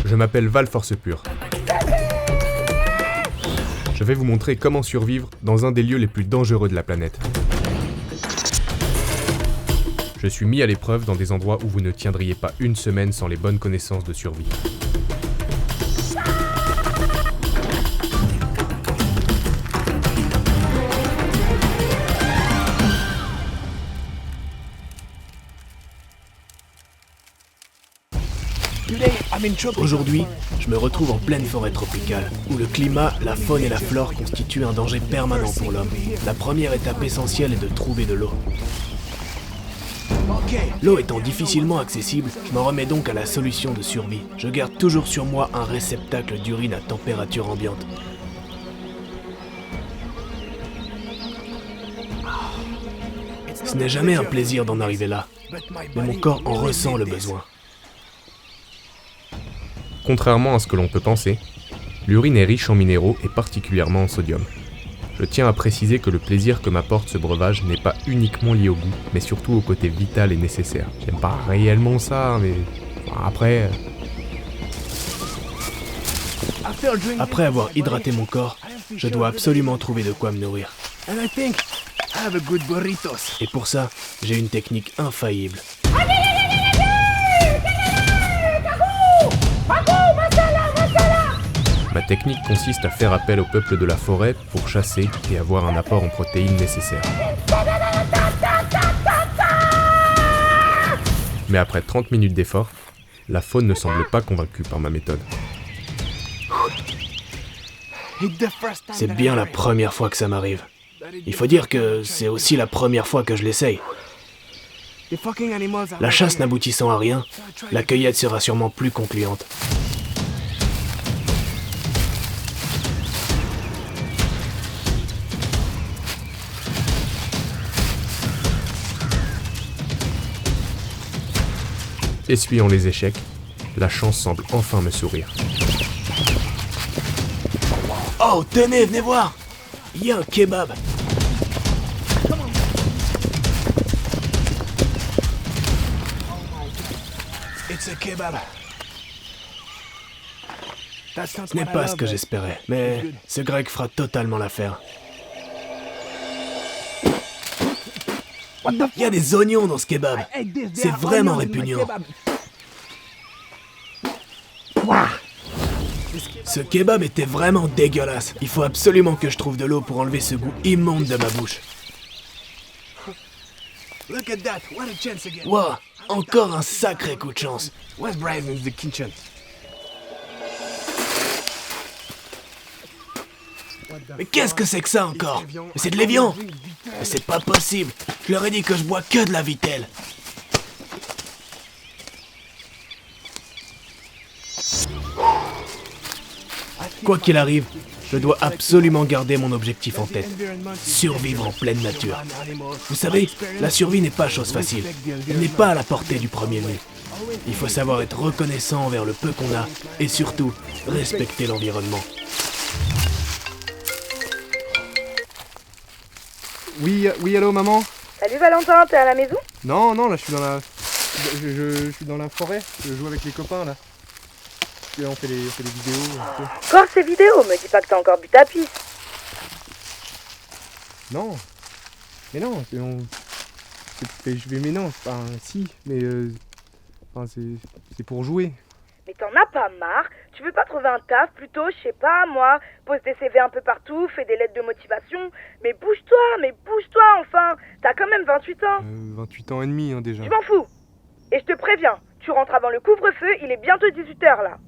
Je m'appelle Val Force Pure. Je vais vous montrer comment survivre dans un des lieux les plus dangereux de la planète. Je suis mis à l'épreuve dans des endroits où vous ne tiendriez pas une semaine sans les bonnes connaissances de survie. Aujourd'hui, je me retrouve en pleine forêt tropicale, où le climat, la faune et la flore constituent un danger permanent pour l'homme. La première étape essentielle est de trouver de l'eau. L'eau étant difficilement accessible, je m'en remets donc à la solution de survie. Je garde toujours sur moi un réceptacle d'urine à température ambiante. Ce n'est jamais un plaisir d'en arriver là, mais mon corps en ressent le besoin. Contrairement à ce que l'on peut penser, l'urine est riche en minéraux et particulièrement en sodium. Je tiens à préciser que le plaisir que m'apporte ce breuvage n'est pas uniquement lié au goût, mais surtout au côté vital et nécessaire. J'aime pas réellement ça, mais après... Après avoir hydraté mon corps, je dois absolument trouver de quoi me nourrir. Et pour ça, j'ai une technique infaillible. Ma technique consiste à faire appel au peuple de la forêt pour chasser et avoir un apport en protéines nécessaire. Mais après 30 minutes d'effort, la faune ne semble pas convaincue par ma méthode. C'est bien la première fois que ça m'arrive. Il faut dire que c'est aussi la première fois que je l'essaye. La chasse n'aboutissant à rien, la cueillette sera sûrement plus concluante. Essuyant les échecs, la chance semble enfin me sourire. Oh, tenez, venez voir! Il y a un kebab! Ce n'est pas ce que j'espérais, mais ce grec fera totalement l'affaire. Il y a des oignons dans ce kebab. C'est vraiment répugnant. Ce kebab était vraiment dégueulasse. Il faut absolument que je trouve de l'eau pour enlever ce goût immonde de ma bouche. Wow, encore un sacré coup de chance. Mais qu'est-ce que c'est que ça encore? Mais c'est de l'évian! Mais c'est pas possible! Je leur ai dit que je bois que de la vitelle! Quoi qu'il arrive, je dois absolument garder mon objectif en tête. Survivre en pleine nature. Vous savez, la survie n'est pas chose facile. Elle n'est pas à la portée du premier venu. Il faut savoir être reconnaissant envers le peu qu'on a et surtout respecter l'environnement. Oui, allô maman? Salut Valentin, t'es à la maison? Non, là je suis dans la... Je suis dans la forêt, je joue avec les copains là. Et on fait des vidéos. Encore ces vidéos, me dis pas que t'as encore bu ta pisse. Non. Mais non, mais non, enfin si, mais c'est pour jouer. Mais t'en as pas marre? Tu veux pas trouver un taf plutôt, je sais pas moi, pose des CV un peu partout, fais des lettres de motivation, mais bouge-toi enfin, t'as quand même 28 ans. 28 ans et demi déjà. Je m'en fous. Et je te préviens, tu rentres avant le couvre-feu, il est bientôt 18h là.